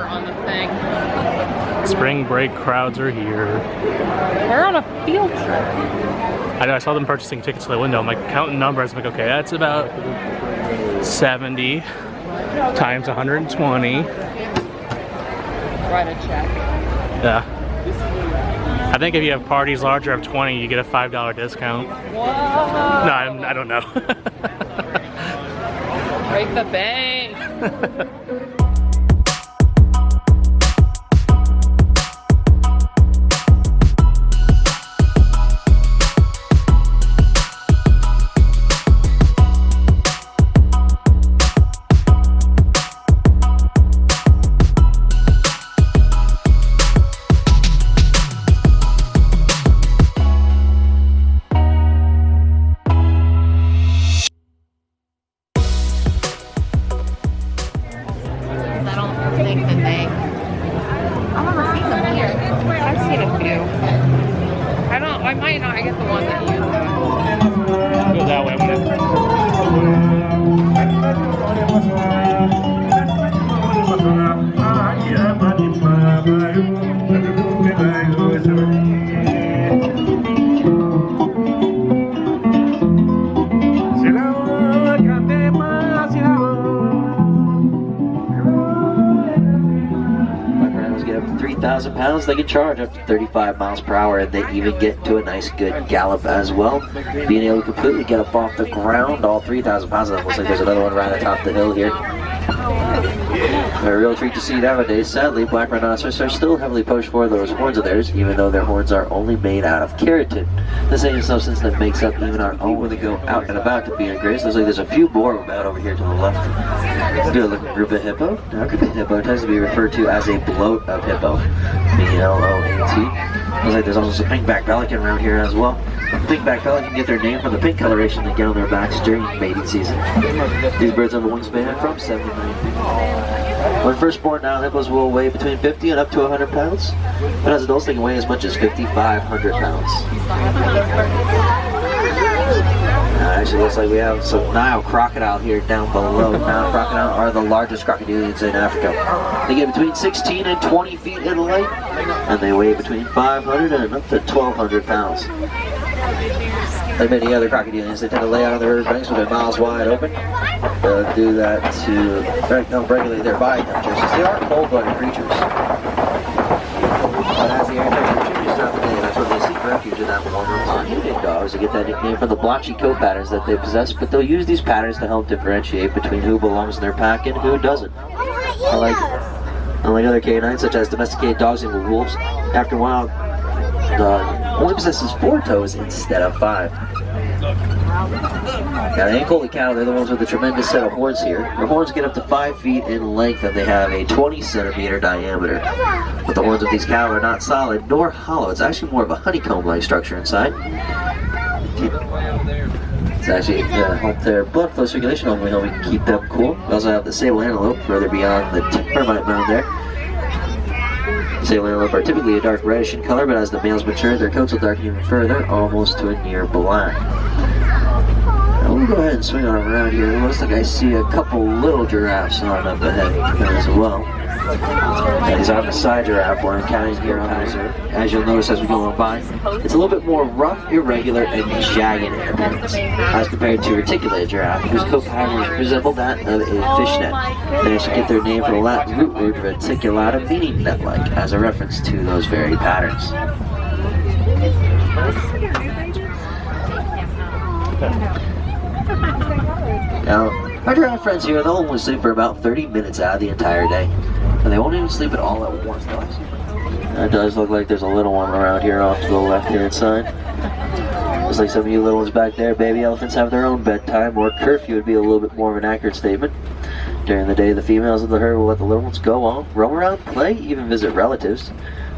picture on the thing. Spring break crowds are here. We're on a field trip. I know, I saw them purchasing tickets to the window. I'm like counting numbers. I'm like, okay, that's about 70 times 120. Write a check. Yeah. I think if you have parties larger of 20, you get a $5 discount. Whoa. No, I don't know. Break the bank. I might not get the one that you have. Go that way. Get up to 3,000 pounds, they can charge up to 35 miles per hour, and they even get to a nice good gallop as well. Being able to completely get up off the ground, all 3,000 pounds of them. Looks like there's another one right atop the hill here. A real treat to see nowadays. Sadly, black rhinoceros are still heavily pushed for those horns of theirs, even though their horns are only made out of keratin, the same substance that makes up even our own when they go out and about to be in grace. Looks like there's a few more about over here to the left. Good looking group of hippo. Now, a group of hippo tends to be referred to as a bloat of hippo, B-L-O-A-T. Looks like there's also some pinkback pelican around here as well. Pinkback pelican get their name from the pink coloration they get on their backs during mating season. These birds have a wingspan from 7 to 9 feet. When first born, now hippos will weigh between 50 and up to 100 pounds, but as adults they can weigh as much as 5,500 pounds. Actually looks like we have some Nile crocodile here down below. Nile crocodile are the largest crocodilians in Africa. They get between 16 and 20 feet in length, and they weigh between 500 and up to 1,200 pounds. Like many other crocodilians, they tend to lay out on the river banks with their mouths wide open. They'll do that to help regulate their body temperature, since they are cold-blooded creatures. But as the air temperature changes throughout the day, that's when they seek refuge in that warmer pond. Big dogs, they get that nickname from the blotchy coat patterns that they possess, but they'll use these patterns to help differentiate between who belongs in their pack and who doesn't. Unlike other canines, such as domesticated dogs and wolves, after a while, the dog only possesses 4 toes instead of 5. Now, the Ankoli cattle, they're the ones with a tremendous set of horns here. Their horns get up to 5 feet in length, and they have a 20-centimeter diameter. But the horns of these cattle are not solid nor hollow. It's actually more of a honeycomb-like structure inside. It's actually help their blood flow circulation, hopefully help keep them cool. We also have the sable antelope further beyond the termite mound there. Sable antelope are typically a dark reddish in color, but as the males mature, their coats will darken even further, almost to a near black. Now we'll go ahead and swing on around here. It looks like I see a couple little giraffes on up ahead as well. These are the side giraffe we're counting here on the reserve. As you'll notice as we go on by, it's a little bit more rough, irregular, and jagged in appearance, as compared to reticulated giraffe, whose coat patterns resemble that of a fishnet. They actually get their name from the Latin root word reticulata, meaning net-like, as a reference to those very patterns. Now, our giraffe friends here, they'll only sleep for about 30 minutes out of the entire day. And they won't even sleep at all at once, though. It does look like there's a little one around here off to the left-hand side. Looks like some of you little ones back there, baby elephants have their own bedtime, or curfew would be a little bit more of an accurate statement. During the day, the females of the herd will let the little ones go on, roam around, play, even visit relatives.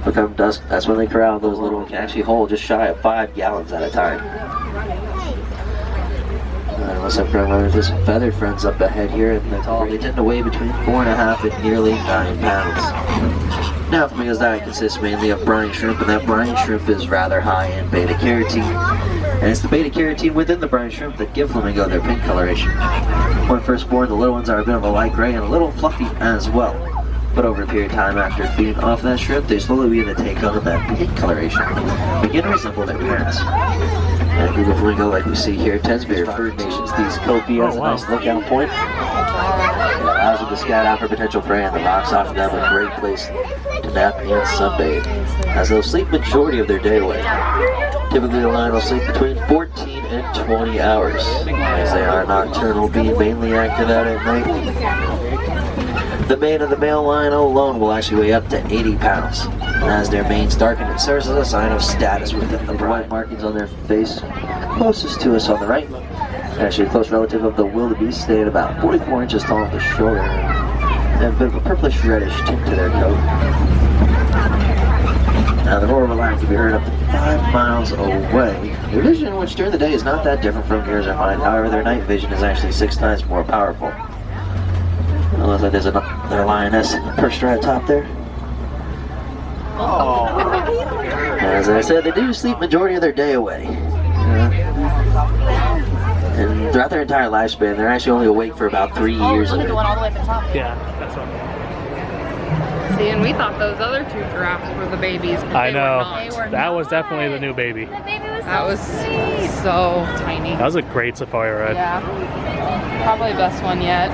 But come dusk, that's when they corral those little ones can actually hold just shy of 5 gallons at a time. Unless I'm there's some feathered friends up ahead here, and they're tall. They tend to weigh between 4.5 and nearly 9 pounds. Now, flamingos' diet consists mainly of brine shrimp, and that brine shrimp is rather high in beta-carotene. And it's the beta-carotene within the brine shrimp that give flamingo their pink coloration. When first born, the little ones are a bit of a light gray and a little fluffy as well. But over a period of time after feeding off that shrimp, they slowly begin to take on that pink coloration, begin to resemble their parents. And a group of flamingo, like we see here, tends to be referred nations. These copy as a nice lookout point. It allows them to scout out for potential prey, and the rocks offer them a great place to nap and sunbathe, as they'll sleep majority of their day away. Typically, the lion will sleep between 14 and 20 hours, as they are nocturnal, being mainly active out at night. The mane of the male lion alone will actually weigh up to 80 pounds. And as their manes darken, it serves as a sign of status within the white markings on their face closest to us on the right. Actually a close relative of the wildebeest, stay at about 44 inches tall at the shoulder and a bit of a purplish reddish tint to their coat. Now the roar of a lion can be heard up to 5 miles away. Their vision, which during the day is not that different from yours or mine, however their night vision is actually 6 times more powerful. Looks like there's another lioness perched right atop there. As I said, they do sleep majority of their day away. And throughout their entire lifespan, they're actually only awake for about 3 years. Look at the one all the way at the top. Yeah, that's what. See, and we thought those other 2 giraffes were the babies. But I they know. Were not. That was definitely the new baby. The baby was That was sweet. so tiny. That was a great safari ride. Yeah. Probably best one yet.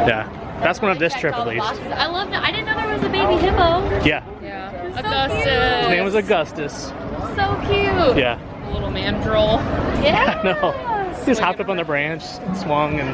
Yeah. Best one of this trip, at least. I love that. I didn't know there was a baby hippo. Yeah. Yeah. So Augustus. His name was Augustus. So cute. Yeah. A little mandrill. Yeah. I know. He just hopped up on the branch, swung, and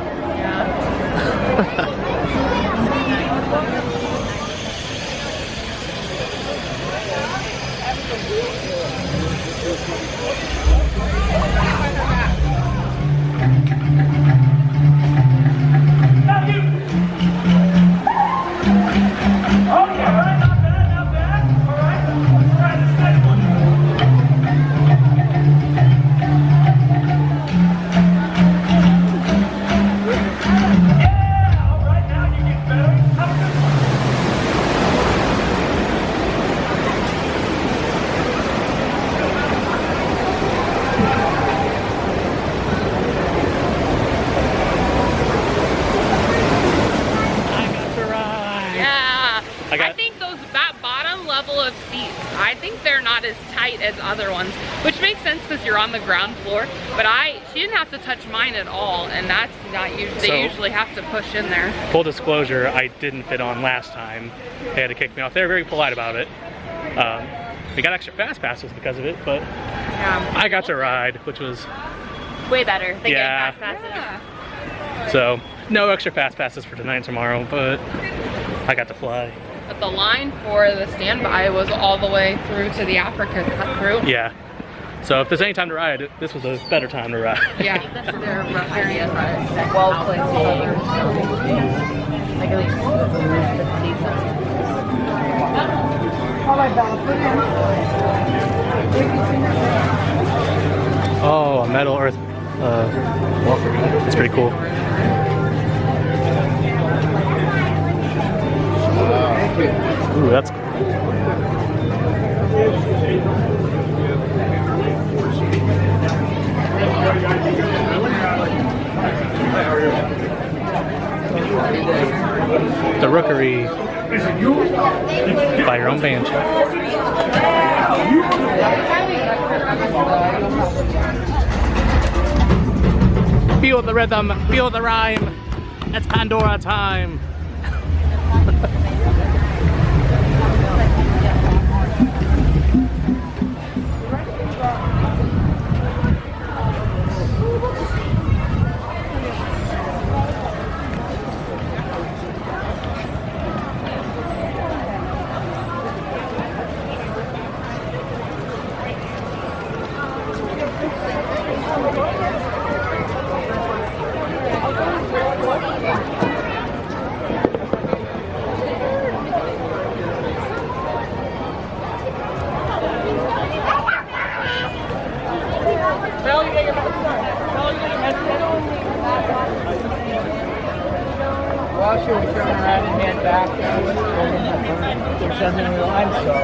Yeah. I think that bottom level of seats, I think they're not as tight as other ones, which makes sense because you're on the ground floor. But she didn't have to touch mine at all, and that's not usually. They usually have to push in there. Full disclosure, I didn't fit on last time. They had to kick me off. They were very polite about it. They got extra fast passes because of it, but Yeah. I got to ride, which was Way better than Yeah. getting fast passes. so no extra fast passes for tonight and tomorrow, but I got to fly. But the line for the standby was all the way through to the Africa cut through. Yeah. So if there's any time to ride, this was a better time to ride. Yeah. They're very well placed. Like at least 50. Oh, a metal earth walker. It's pretty cool. Ooh, that's cool. The Rookery by your own banjo. Feel the rhythm, feel the rhyme. It's Pandora time. Well, should we turn around and head back? There's something in the line, so.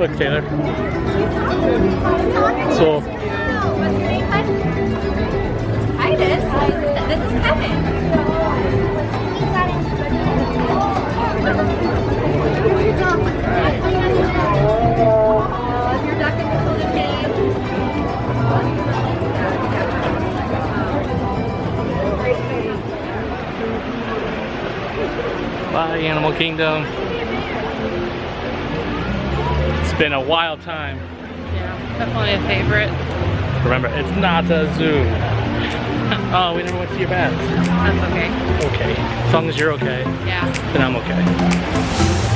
quick, Taylor. So, Hi, this is Kevin. Your duck in the food cave. bye, Animal Kingdom. It's been a wild time. Yeah, definitely a favorite. Remember, it's not a zoo. Oh, we never went to your baths. That's okay. Okay. As long as you're okay, Yeah. then I'm okay.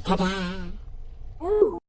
TaDa!